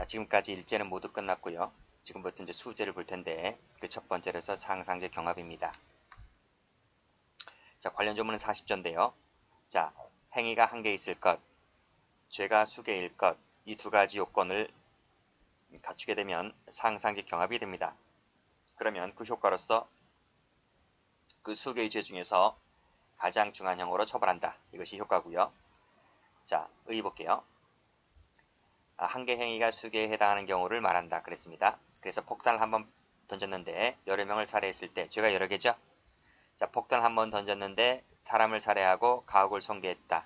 자, 지금까지 일제는 모두 끝났고요. 지금부터 이제 수제를 볼 텐데 그 첫 번째로서 상상제 경합입니다. 자, 관련 조문은 40조인데요. 자, 행위가 한 개 있을 것, 죄가 수개일 것, 이 두 가지 요건을 갖추게 되면 상상제 경합이 됩니다. 그러면 그 효과로서 그 수개의 죄 중에서 가장 중한 형으로 처벌한다. 이것이 효과고요. 자, 의의 볼게요. 한 개 행위가 수개에 해당하는 경우를 말한다. 그랬습니다. 그래서 폭탄을 한번 던졌는데 여러 명을 살해했을 때 죄가 여러 개죠. 자, 폭탄을 한번 던졌는데 사람을 살해하고 가옥을 손괴했다.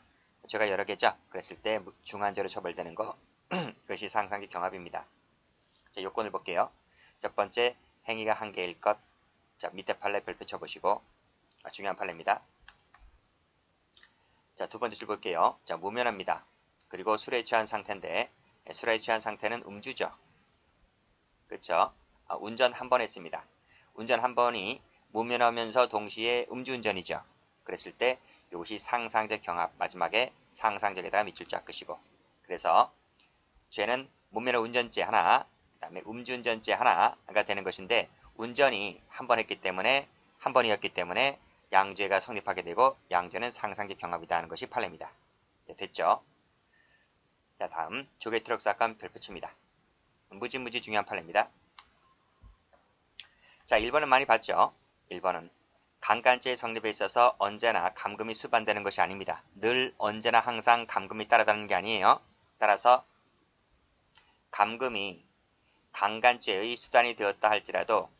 죄가 여러 개죠. 그랬을 때 중한죄로 처벌되는 거. 그것이 상상적 경합입니다. 자, 요건을 볼게요. 첫 번째, 행위가 한 개일 것. 자, 밑에 판례 별표 쳐보시고 중요한 판례입니다. 자, 두 번째 줄 볼게요. 자, 무면허입니다. 그리고 술에 취한 상태인데 술에 취한 상태는 음주죠. 그렇죠? 운전 한 번 했습니다. 운전 한 번이 무면허면서 동시에 음주운전이죠. 그랬을 때 이것이 상상적 경합, 마지막에 상상적에다가 밑줄 쫙 끄시고, 그래서 죄는 무면허 운전죄 하나, 그 다음에 음주운전죄 하나가 되는 것인데 운전이 한 번 했기 때문에 한 번이었기 때문에 양죄가 성립하게 되고 양죄는 상상적 경합이다 하는 것이 판례입니다. 됐죠? 자, 다음 조개 트럭 사건 별표 칩니다. 무지 중요한 판례입니다. 자, 1번은 많이 봤죠? 1번은 강간죄의 성립에 있어서 언제나 감금이 수반되는 것이 아닙니다. 늘 언제나 항상 감금이 따라다니는 게 아니에요. 따라서 감금이 강간죄의 수단이 되었다 할지라도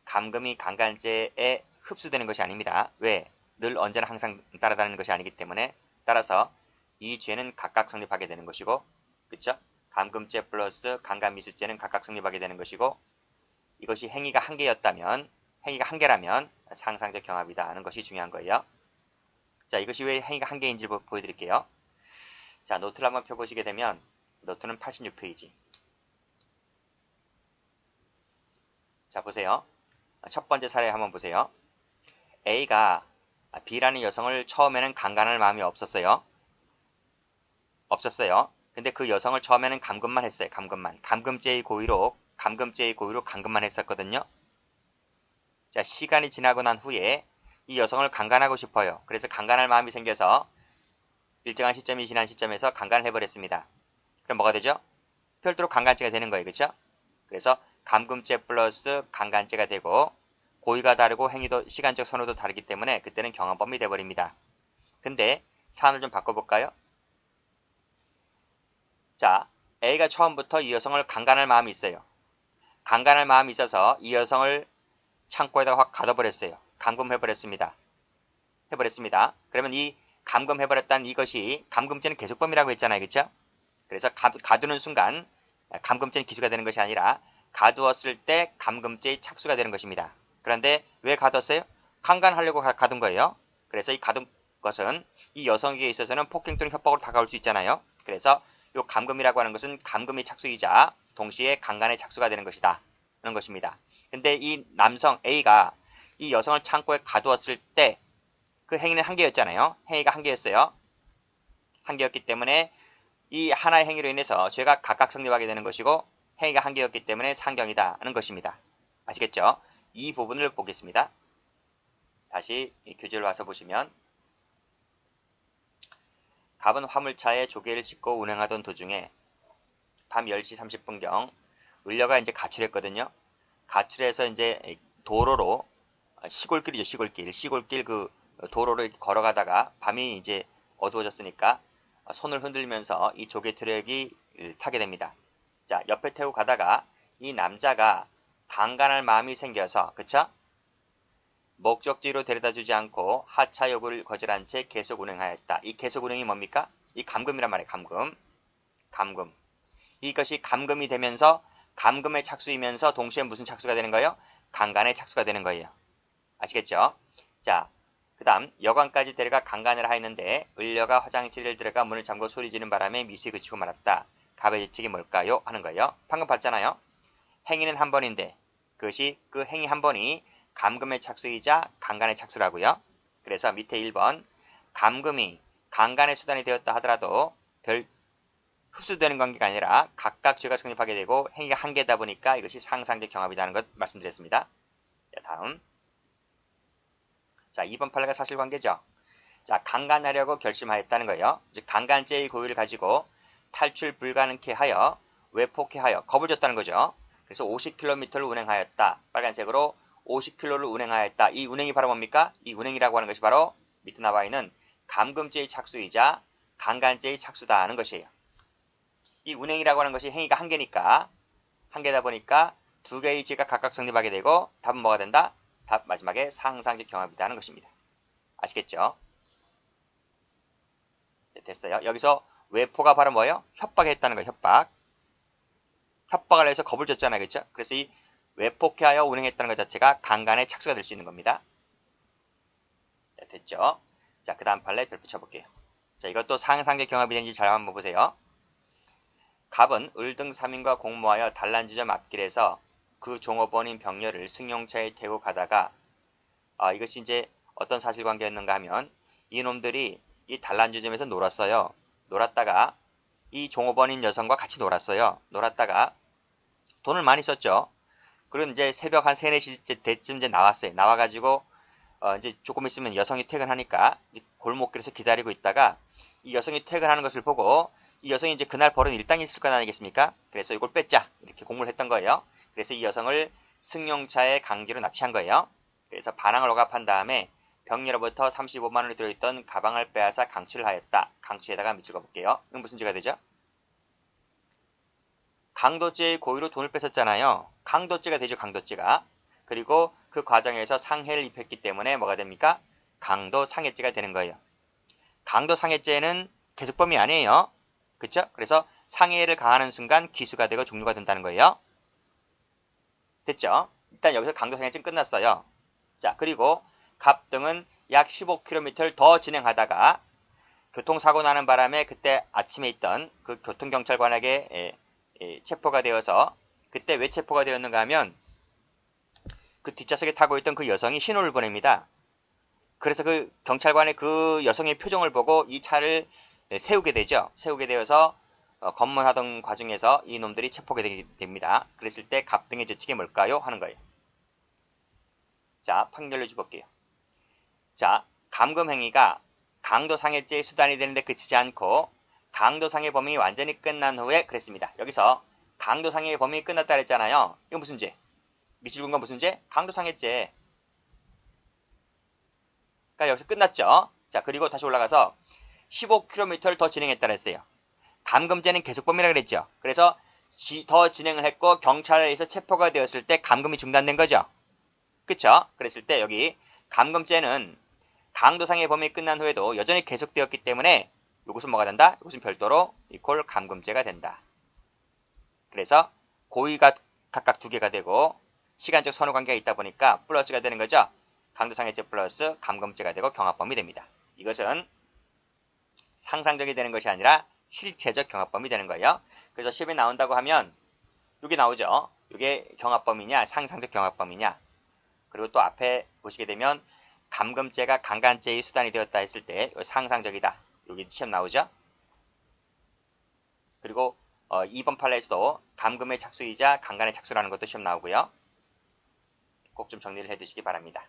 감금이 강간죄에 흡수되는 것이 아닙니다. 왜? 늘 언제나 항상 따라다니는 것이 아니기 때문에 따라서 이 죄는 각각 성립하게 되는 것이고, 그쵸? 감금죄 플러스 강간미수죄는 각각 성립하게 되는 것이고, 이것이 행위가 한 개였다면, 행위가 한 개라면 상상적 경합이다 하는 것이 중요한 거예요. 자, 이것이 왜 행위가 한 개인지 보여드릴게요. 자, 노트를 한번 펴보시게 되면 노트는 86페이지. 자, 보세요. 첫 번째 사례 한번 보세요. A가 B라는 여성을 처음에는 강간할 마음이 없었어요. 근데 그 여성을 처음에는 감금만 했어요. 감금죄의 고의로 감금만 했었거든요. 자, 시간이 지나고 난 후에 이 여성을 강간하고 싶어요. 그래서 강간할 마음이 생겨서 일정한 시점이 지난 시점에서 강간을 해버렸습니다. 그럼 뭐가 되죠? 별도로 강간죄가 되는 거예요. 그렇죠? 그래서 감금죄 플러스 강간죄가 되고 고의가 다르고 행위도 시간적 선호도 다르기 때문에 그때는 경합범이 돼버립니다. 근데 사안을 좀 바꿔볼까요? 자, A가 처음부터 이 여성을 강간할 마음이 있어요. 강간할 마음이 있어서 이 여성을 창고에다가 확 가둬버렸어요. 감금해버렸습니다. 그러면 이 감금해버렸다는 이것이 감금죄는 계속범이라고 했잖아요. 그렇죠? 그래서 가두는 순간 감금죄는 기수가 되는 것이 아니라 가두었을 때 감금죄의 착수가 되는 것입니다. 그런데 왜 가뒀어요? 강간하려고 가둔 거예요. 그래서 이 가둔 것은 이 여성에게 있어서는 폭행 또는 협박으로 다가올 수 있잖아요. 그래서 이 감금이라고 하는 것은 감금의 착수이자 동시에 강간의 착수가 되는 것이다 하는 것입니다. 근데 이 남성 A가 이 여성을 창고에 가두었을 때 그 행위는 한 개였잖아요. 행위가 한 개였어요. 한 개였기 때문에 이 하나의 행위로 인해서 죄가 각각 성립하게 되는 것이고 행위가 한 개였기 때문에 상경이다 하는 것입니다. 아시겠죠? 이 부분을 보겠습니다. 다시 교재로 와서 보시면 갑은 화물차에 조개를 싣고 운행하던 도중에 밤 10시 30분경 을려가 이제 가출했거든요. 가출해서 이제 도로로 시골길이죠. 시골길 그 도로로 이렇게 걸어가다가 밤이 이제 어두워졌으니까 손을 흔들면서 이 조개 트럭이 타게 됩니다. 자, 옆에 태우고 가다가 이 남자가 강간할 마음이 생겨서, 그쵸? 목적지로 데려다주지 않고 하차 요구를 거절한 채 계속 운행하였다. 이 계속 운행이 뭡니까? 이 감금이란 말이에요. 감금. 이것이 감금이 되면서 감금의 착수이면서 동시에 무슨 착수가 되는 거예요? 강간의 착수가 되는 거예요. 아시겠죠? 자, 그 다음 여관까지 데려가 강간을 하였는데 을려가 화장실을 들어가 문을 잠고 소리 지르는 바람에 미수에 그치고 말았다. 갑의 예측이 뭘까요? 하는 거예요. 방금 봤잖아요. 행위는 한 번인데 그것이 그 행위 한 번이 감금의 착수이자 강간의 착수라고요. 그래서 밑에 1번 감금이 강간의 수단이 되었다 하더라도 흡수되는 관계가 아니라 각각 죄가 성립하게 되고 행위가 한 개다 보니까 이것이 상상적 경합이라는 것 말씀드렸습니다. 자, 다음. 자, 2번 판례가 사실관계죠. 자, 강간하려고 결심하였다는 거예요. 즉 강간죄의 고의를 가지고 탈출 불가능케 하여 외폭해 하여 겁을 줬다는 거죠. 그래서 50km를 운행하였다. 빨간색으로 50km를 운행하였다. 이 운행이 바로 뭡니까? 이 운행이라고 하는 것이 바로 밑에 나와 있는 감금죄의 착수이자 강간죄의 착수다 하는 것이에요. 이 운행이라고 하는 것이 행위가 한 개니까 한 개다 보니까 두 개의 죄가 각각 성립하게 되고 답은 뭐가 된다? 답 마지막에 상상적 경합이다 하는 것입니다. 아시겠죠? 네, 됐어요. 여기서 외포가 바로 뭐예요? 협박했다는 거예요. 협박. 협박을 해서 겁을 줬잖아요. 그렇죠? 그래서 이 외폭해하여 운행했다는 것 자체가 강간의 착수가 될 수 있는 겁니다. 네, 됐죠? 자, 그 다음 판례 별표 쳐볼게요. 자, 이것도 상상적 경합이 되는지 잘 한번 보세요. 갑은 을등 3인과 공모하여 단란주점 앞길에서 그 종업원인 병녀를 승용차에 태우고 가다가 이것이 이제 어떤 사실관계였는가 하면 이놈들이 이 단란주점에서 놀았어요. 놀았다가 이 종업원인 여성과 같이 놀았어요. 놀았다가 돈을 많이 썼죠. 그리고 이제 새벽 한 3, 4시 때쯤 이제 나왔어요. 나와가지고 이제 조금 있으면 여성이 퇴근하니까 이제 골목길에서 기다리고 있다가 이 여성이 퇴근하는 것을 보고 이 여성이 이제 그날 벌은 일당이 있을 것 아니겠습니까? 그래서 이걸 뺏자 이렇게 공모를 했던 거예요. 그래서 이 여성을 승용차에 강제로 납치한 거예요. 그래서 반항을 억압한 다음에 병녀로부터 35만 원이 들어있던 가방을 빼앗아 강취를 하였다. 강취에다가 밑줄 그어볼게요. 이건 무슨 죄가 되죠? 강도죄의 고의로 돈을 뺏었잖아요. 강도죄가 되죠. 강도죄가. 그리고 그 과정에서 상해를 입혔기 때문에 뭐가 됩니까? 강도상해죄가 되는 거예요. 강도상해죄는 계속범위 아니에요. 그쵸? 그래서 상해를 가하는 순간 기수가 되고 종류가 된다는 거예요. 됐죠? 일단 여기서 강도상해죄는 끝났어요. 자, 그리고 갑등은 약 15km를 더 진행하다가 교통사고 나는 바람에 그때 아침에 있던 그 교통경찰관에게 체포가 되어서 그때 왜 체포가 되었는가 하면 그 뒷좌석에 타고 있던 그 여성이 신호를 보냅니다. 그래서 그 경찰관의 그 여성의 표정을 보고 이 차를 세우게 되죠. 세우게 되어서 검문하던 과정에서 이놈들이 체포가 됩니다. 그랬을 때 갑등의 죄칙이 뭘까요? 하는 거예요. 자, 판결을 줘볼게요. 자, 감금행위가 강도상해죄의 수단이 되는데 그치지 않고 강도상해 범위 완전히 끝난 후에 그랬습니다. 여기서 강도상해 범위 끝났다 그랬잖아요. 이거 무슨 죄? 밑줄 그은 건 무슨 죄? 강도상해죄. 그러니까 여기서 끝났죠. 자, 그리고 다시 올라가서 15km를 더 진행했다 그랬어요. 감금죄는 계속 범위라 그랬죠. 그래서 더 진행을 했고 경찰에 의해서 체포가 되었을 때 감금이 중단된 거죠. 그쵸? 그랬을 때 여기 감금죄는 강도상해 범위 끝난 후에도 여전히 계속되었기 때문에 이것은 뭐가 된다? 이것은 별도로 이퀄 감금죄가 된다. 그래서 고의가 각각 두 개가 되고 시간적 선후관계가 있다 보니까 플러스가 되는 거죠. 강도상해죄 플러스 감금죄가 되고 경합범위 됩니다. 이것은 상상적이 되는 것이 아니라 실체적 경합범위 되는 거예요. 그래서 시험에 나온다고 하면 이게 나오죠. 이게 경합범위냐 상상적 경합범위냐. 그리고 또 앞에 보시게 되면 감금죄가 강간죄의 수단이 되었다 했을 때 상상적이다. 여기 시험 나오죠. 그리고 2번 판례에서도 감금의 착수이자 강간의 착수라는 것도 시험 나오고요. 꼭 좀 정리를 해두시기 바랍니다.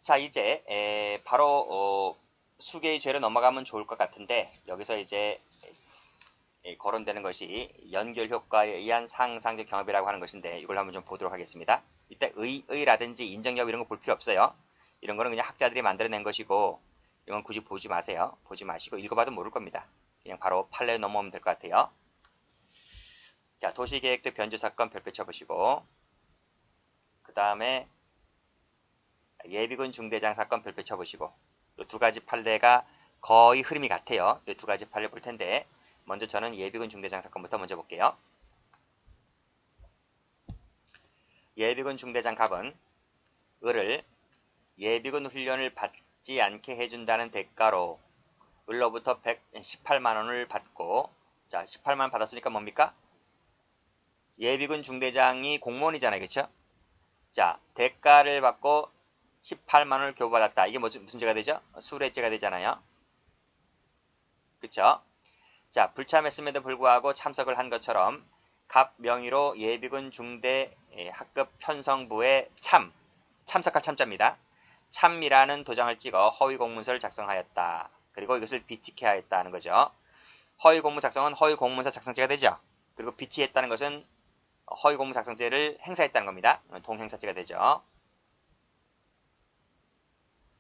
자, 이제 바로 수개의 죄로 넘어가면 좋을 것 같은데 여기서 이제 거론되는 것이 연결 효과에 의한 상상적 경합이라고 하는 것인데 이걸 한번 좀 보도록 하겠습니다. 이때 의라든지 인정 여부 이런 거 볼 필요 없어요. 이런 거는 그냥 학자들이 만들어낸 것이고 이건 굳이 보지 마세요. 보지 마시고 읽어봐도 모를 겁니다. 그냥 바로 판례 넘어오면 될 것 같아요. 자, 도시계획도 변조 사건 별표 쳐보시고 그 다음에 예비군 중대장 사건 별표 쳐보시고 이 두 가지 판례가 거의 흐름이 같아요. 이 두 가지 판례 볼 텐데 먼저 저는 예비군 중대장 사건부터 먼저 볼게요. 예비군 중대장 갑은 을을 예비군 훈련을 받지 않게 해준다는 대가로 을로부터 118만 원을 받고 자 18만 원 받았으니까 뭡니까? 예비군 중대장이 공무원이잖아요. 그쵸? 자 대가를 받고 18만 원을 교부받았다. 이게 무슨 죄가 되죠? 수뢰죄가 되잖아요. 그쵸? 자, 불참했음에도 불구하고 참석을 한 것처럼 갑 명의로 예비군 중대 학급 편성부에 참석할 참자입니다. 참이라는 도장을 찍어 허위 공문서를 작성하였다. 그리고 이것을 비치케 하였다는 거죠. 허위 공문 작성은 허위 공문서 작성죄가 되죠. 그리고 비치했다는 것은 허위 공문 작성죄를 행사했다는 겁니다. 동행사죄가 되죠.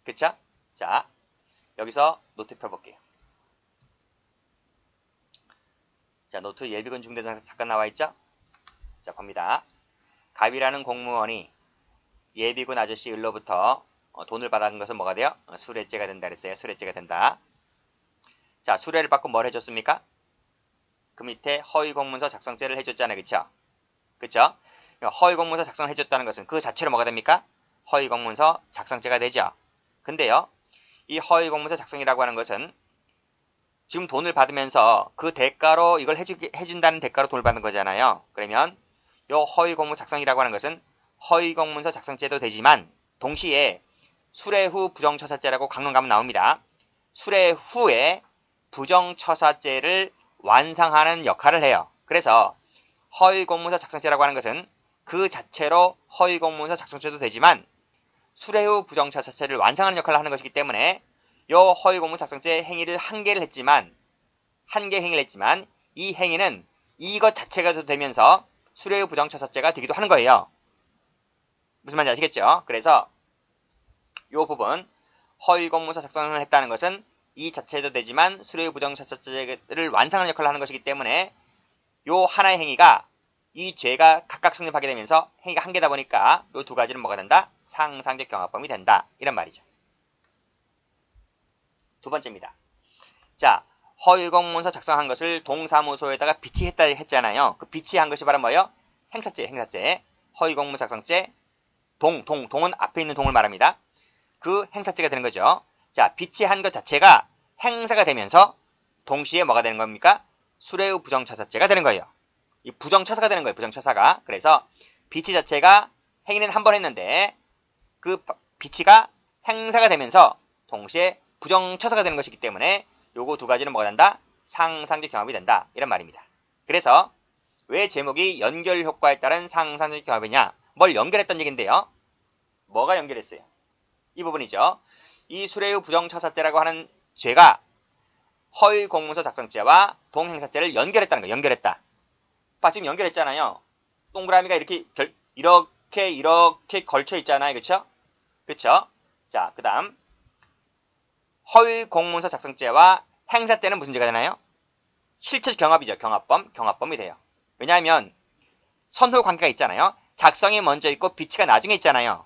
그쵸? 자, 여기서 노트 펴볼게요. 자, 노트 예비군 중대 사건 나와 있죠? 자, 봅니다. 갑이라는 공무원이 예비군 아저씨 일로부터 돈을 받은 것은 뭐가 돼요? 수뢰죄가 된다 그랬어요. 수뢰죄가 된다. 자, 수뢰를 받고 뭘 해줬습니까? 그 밑에 허위 공문서 작성죄를 해줬잖아요. 그쵸? 그쵸? 허위 공문서 작성을 해줬다는 것은 그 자체로 뭐가 됩니까? 허위 공문서 작성죄가 되죠. 근데요, 이 허위 공문서 작성이라고 하는 것은 지금 돈을 받으면서 그 대가로 이걸 해준다는 대가로 돈을 받는 거잖아요. 그러면 이 허위 공문서 작성이라고 하는 것은 허위 공문서 작성죄도 되지만 동시에 수뢰 후 부정처사죄라고 강론 가면 나옵니다. 수뢰 후에 부정처사죄를 완상하는 역할을 해요. 그래서 허위 공문서 작성죄라고 하는 것은 그 자체로 허위 공문서 작성죄도 되지만 수뢰 후 부정처사죄를 완상하는 역할을 하는 것이기 때문에 이 허위 공문 작성죄 행위를 한 개 행위를 했지만 이 행위는 이것 자체가 되면서 수뢰 후 부정처사죄가 되기도 하는 거예요. 무슨 말인지 아시겠죠? 그래서 이 부분 허위 공문서 작성을 했다는 것은 이 자체도 되지만 수뢰 후 부정처사죄를 완상하는 역할을 하는 것이기 때문에 이 하나의 행위가 이 죄가 각각 성립하게 되면서 행위가 한 개다 보니까 이 두 가지는 뭐가 된다? 상상적 경합범위 된다. 이런 말이죠. 두 번째입니다. 자, 허위 공문서 작성한 것을 동사무소에다가 비치했다 했잖아요. 그 비치한 것이 바로 뭐예요? 행사죄. 허위 공문 작성죄. 동은 앞에 있는 동을 말합니다. 그 행사죄가 되는 거죠. 자, 비치한 것 자체가 행사가 되면서 동시에 뭐가 되는 겁니까? 수뢰 후 부정처사죄가 되는 거예요. 이 부정처사가 되는 거예요. 부정처사가. 그래서 비치 자체가 행위는 한 번 했는데 그 비치가 행사가 되면서 동시에 부정처사가 되는 것이기 때문에 요거 두 가지는 뭐가 된다? 상상적 경합이 된다. 이런 말입니다. 그래서 왜 제목이 연결 효과에 따른 상상적 경합이냐? 뭘 연결했던 얘기인데요. 뭐가 연결했어요? 이 부분이죠. 이 수뢰 후 부정처사죄라고 하는 죄가 허위 공문서 작성죄와 동행사죄를 연결했다는 거예요. 연결했다. 봐, 지금 연결했잖아요. 동그라미가 이렇게 걸쳐 있잖아요. 그쵸? 그쵸? 자, 그 다음 허위 공문서 작성죄와 행사죄는 무슨 죄가 되나요? 실체적 경합이죠. 경합범이 돼요. 왜냐하면 선후 관계가 있잖아요. 작성이 먼저 있고 비치가 나중에 있잖아요.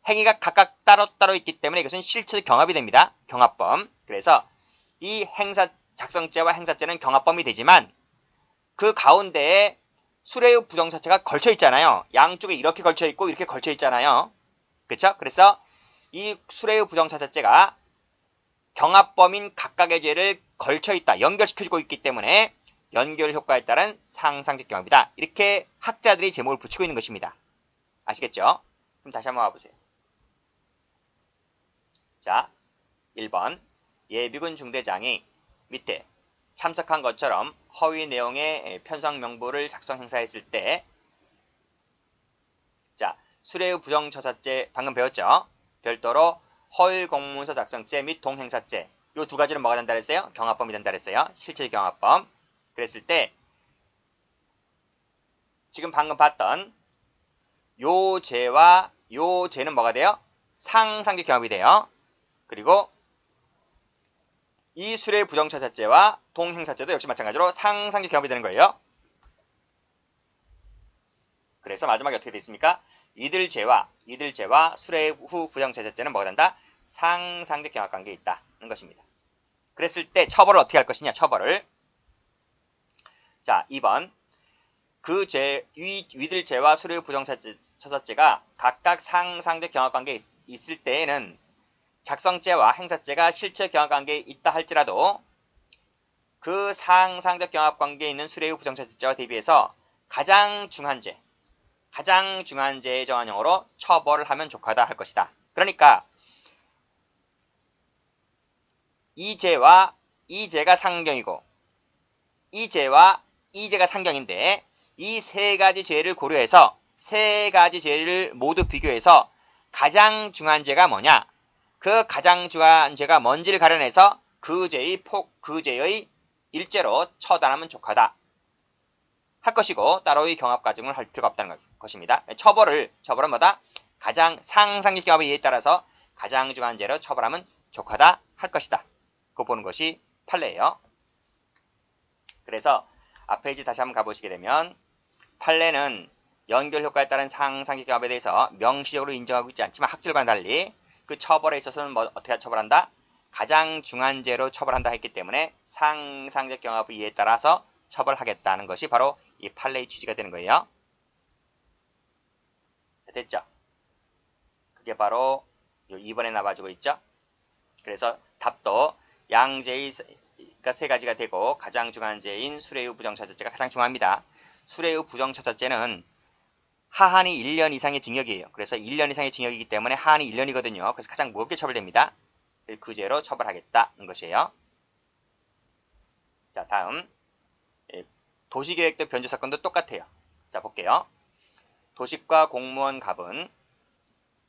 행위가 각각 따로따로 있기 때문에 이것은 실체적 경합이 됩니다. 경합범. 그래서 이 작성죄와 행사죄는 경합범이 되지만 그 가운데에 수뢰 후 부정처사죄가 걸쳐 있잖아요. 양쪽에 이렇게 걸쳐 있고 이렇게 걸쳐 있잖아요. 그렇죠? 그래서 이 수뢰 후 부정처사죄가 경합범인 각각의 죄를 걸쳐 있다. 연결시켜주고 있기 때문에 연결 효과에 따른 상상적 경합이다. 이렇게 학자들이 제목을 붙이고 있는 것입니다. 아시겠죠? 그럼 다시 한번 와보세요. 자, 1번 예비군 중대장이 밑에 참석한 것처럼 허위 내용의 편성 명부를 작성 행사했을 때 자, 수뢰 후 부정처사죄 방금 배웠죠? 별도로 허위 공문서 작성죄 및 동행사죄 이 두 가지는 뭐가 된다 그랬어요? 경합범이 된다 그랬어요. 실체 경합범. 그랬을 때 지금 방금 봤던 요 죄와 요 죄는 뭐가 돼요? 상상적 경합이 돼요. 그리고 이 수뢰 부정처사죄와 동행사죄도 역시 마찬가지로 상상적 경합이 되는 거예요. 그래서 마지막에 어떻게 되어 있습니까? 이들 죄와 수뢰 후 부정처사죄는 뭐가 된다? 상상적 경합관계에 있다는 것입니다. 그랬을 때 처벌을 어떻게 할 것이냐? 처벌을 자 2번 위들 죄와 수뢰 후 부정처사죄가 각각 상상적 경합관계에 있을 때에는 작성죄와 행사죄가 실체 경합관계에 있다 할지라도 그 상상적 경합관계에 있는 수뢰 후 부정처사죄와 대비해서 가장 중한 죄의 정한형으로 처벌을 하면 족하다 할 것이다. 그러니까 이 죄와 이 죄가 상경이고 이 죄와 이 죄가 상경인데 이 세 가지 죄를 고려해서 세 가지 죄를 모두 비교해서 가장 중한 죄가 뭐냐? 그 가장 중한 죄가 뭔지를 가려내서 그 죄의 일죄로 처단하면 족하다 할 것이고 따로의 경합 과정을 할 필요가 없다는 것입니다. 처벌은 뭐다? 가장 상상적 경합에 의해 따라서 가장 중한 죄로 처벌하면 족하다 할 것이다. 그거 보는 것이 판례예요. 그래서 앞 페이지 다시 한번 가보시게 되면 판례는 연결 효과에 따른 상상적 경합에 대해서 명시적으로 인정하고 있지 않지만 학절과는 달리 그 처벌에 있어서는 어떻게 처벌한다? 가장 중한 죄로 처벌한다 했기 때문에 상상적 경합의 이해에 따라서 처벌하겠다는 것이 바로 이 판례의 취지가 되는 거예요. 됐죠? 그게 바로 2번에 나와주고 있죠? 그래서 답도 양죄가 세 가지가 되고 가장 중한 죄인 수뢰의 부정처사죄가 가장 중합니다. 수뢰의 부정처사죄는 하한이 1년 이상의 징역이에요. 그래서 1년 이상의 징역이기 때문에 하한이 1년이거든요. 그래서 가장 무겁게 처벌됩니다. 그 죄로 처벌하겠다는 것이에요. 자, 다음 도시계획도 변조 사건도 똑같아요. 자, 볼게요. 도식과 공무원 갑은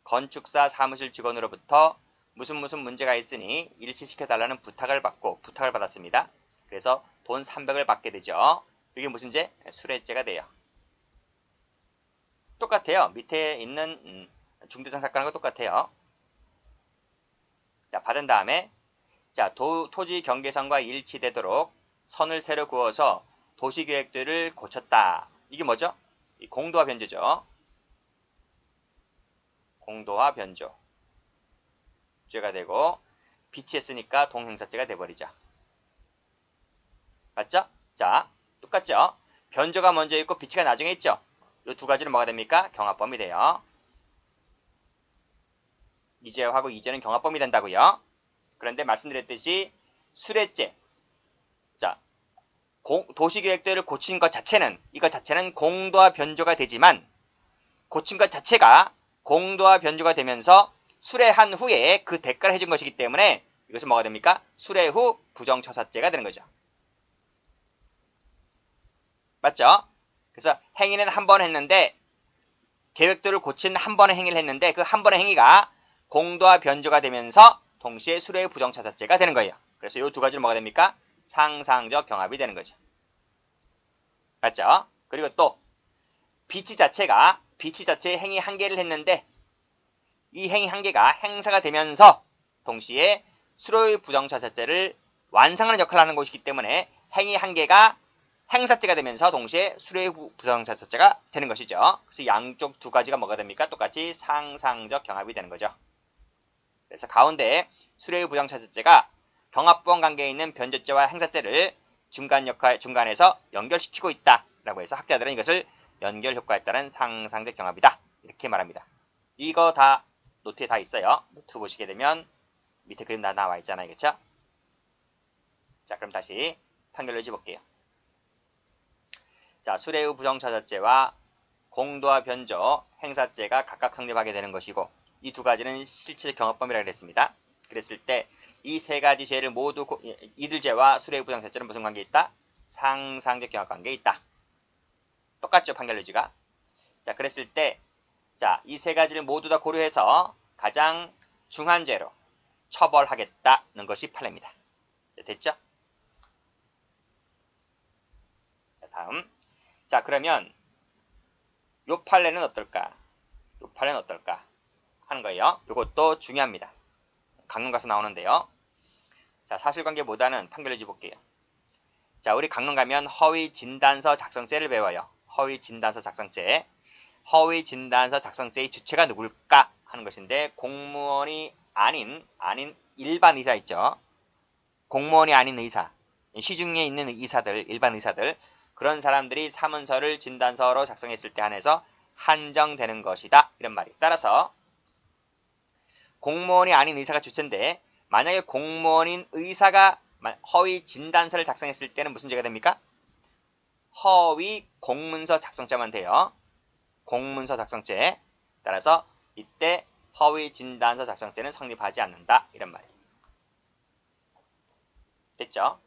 건축사 사무실 직원으로부터 무슨 문제가 있으니 일치시켜달라는 부탁을 받았습니다. 그래서 돈 300을 받게 되죠. 이게 무슨 죄? 수뢰죄가 돼요. 똑같아요. 밑에 있는 중대상 사건하고 똑같아요. 자, 받은 다음에 자, 토지 경계선과 일치되도록 선을 새로 그어서 도시계획들을 고쳤다. 이게 뭐죠? 이 공도화 변조죠. 공도화 변조. 죄가 되고 비치했으니까 동행사죄가 돼버리죠. 맞죠? 자, 똑같죠? 변조가 먼저 있고 비치가 나중에 있죠? 이 두 가지는 뭐가 됩니까? 경합범위 돼요. 이죄하고 이죄는 경합범위 된다고요. 그런데 말씀드렸듯이 수뢰죄. 자, 도시계획들을 고친 것 자체는 이것 자체는 공도화 변조가 되지만 고친 것 자체가 공도화 변조가 되면서 수뢰한 후에 그 대가를 해준 것이기 때문에 이것은 뭐가 됩니까? 수뢰 후 부정처사죄가 되는 거죠. 맞죠? 그래서 행위는 한 번 했는데 계획들을 고친 한 번의 행위를 했는데 그 한 번의 행위가 공도화 변조가 되면서 동시에 수뢰 부정처사죄가 되는 거예요. 그래서 이 두 가지는 뭐가 됩니까? 상상적 경합이 되는 거죠. 맞죠? 그리고 또 비치 자체의 행위 한 개를 했는데 이 행위 한 개가 행사가 되면서 동시에 수뢰의 부정처사죄를 완성하는 역할을 하는 것이기 때문에 행위 한 개가 행사죄가 되면서 동시에 수뢰의 부정처사죄가 되는 것이죠. 그래서 양쪽 두 가지가 뭐가 됩니까? 똑같이 상상적 경합이 되는 거죠. 그래서 가운데 수뢰의 부정처사죄가 경합범 관계에 있는 변조죄와 행사죄를 중간에서 연결시키고 있다라고 해서 학자들은 이것을 연결 효과에 따른 상상적 경합이다. 이렇게 말합니다. 이거 다 노트에 다 있어요. 노트 보시게 되면 밑에 그림 다 나와 있잖아요. 그렇죠? 자, 그럼 다시 판결을 해볼게요. 자, 수뢰의 부정처사죄와 공도화 변조, 행사죄가 각각 성립하게 되는 것이고 이 두 가지는 실질적 경합범위라고 했습니다. 그랬을 때 이 세 가지 죄를 모두 이들 죄와 수뢰의 부정처사죄는 무슨 관계에 있다? 상상적 경합 관계에 있다. 똑같죠, 판결 의지가. 자, 그랬을 때 자, 이 세 가지를 모두 다 고려해서 가장 중한 죄로 처벌하겠다는 것이 판례입니다. 자, 됐죠? 자, 다음. 자, 그러면 요 판례는 어떨까? 요 판례는 어떨까? 하는 거예요. 이것도 중요합니다. 강론 가서 나오는데요. 자, 사실관계보다는 판결을 볼게요. 자, 우리 강론 가면 허위 진단서 작성죄를 배워요. 허위 진단서 작성죄. 허위 진단서 작성죄의 주체가 누굴까 하는 것인데 공무원이 아닌 일반 의사 있죠. 공무원이 아닌 의사, 시중에 있는 의사들, 일반 의사들 그런 사람들이 사문서를 진단서로 작성했을 때 한해서 한정되는 것이다. 이런 말이에요. 따라서 공무원이 아닌 의사가 주체인데 만약에 공무원인 의사가 허위 진단서를 작성했을 때는 무슨 죄가 됩니까? 허위 공문서 작성죄만 돼요. 공문서 작성죄. 따라서 이때 허위 진단서 작성죄는 성립하지 않는다. 이런 말이에요. 됐죠?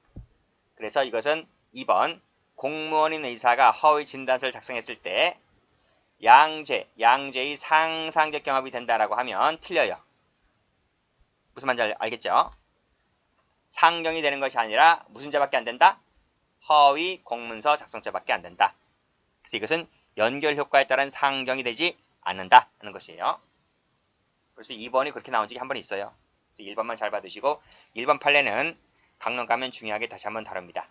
그래서 이것은 2번 공무원인 의사가 허위 진단서를 작성했을 때 양죄의 상상적 경합이 된다라고 하면 틀려요. 무슨 말인지 알겠죠? 상경이 되는 것이 아니라 무슨 죄밖에 안 된다? 허위 공문서 작성죄밖에 안 된다. 그래서 이것은 연결 효과에 따른 상경이 되지 않는다 하는 것이에요. 그래서 2번이 그렇게 나온 적이 한 번 있어요. 1번만 잘 받으시고 1번 판례는 강론 가면 중요하게 다시 한번 다룹니다.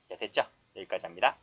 네, 됐죠? 여기까지 합니다.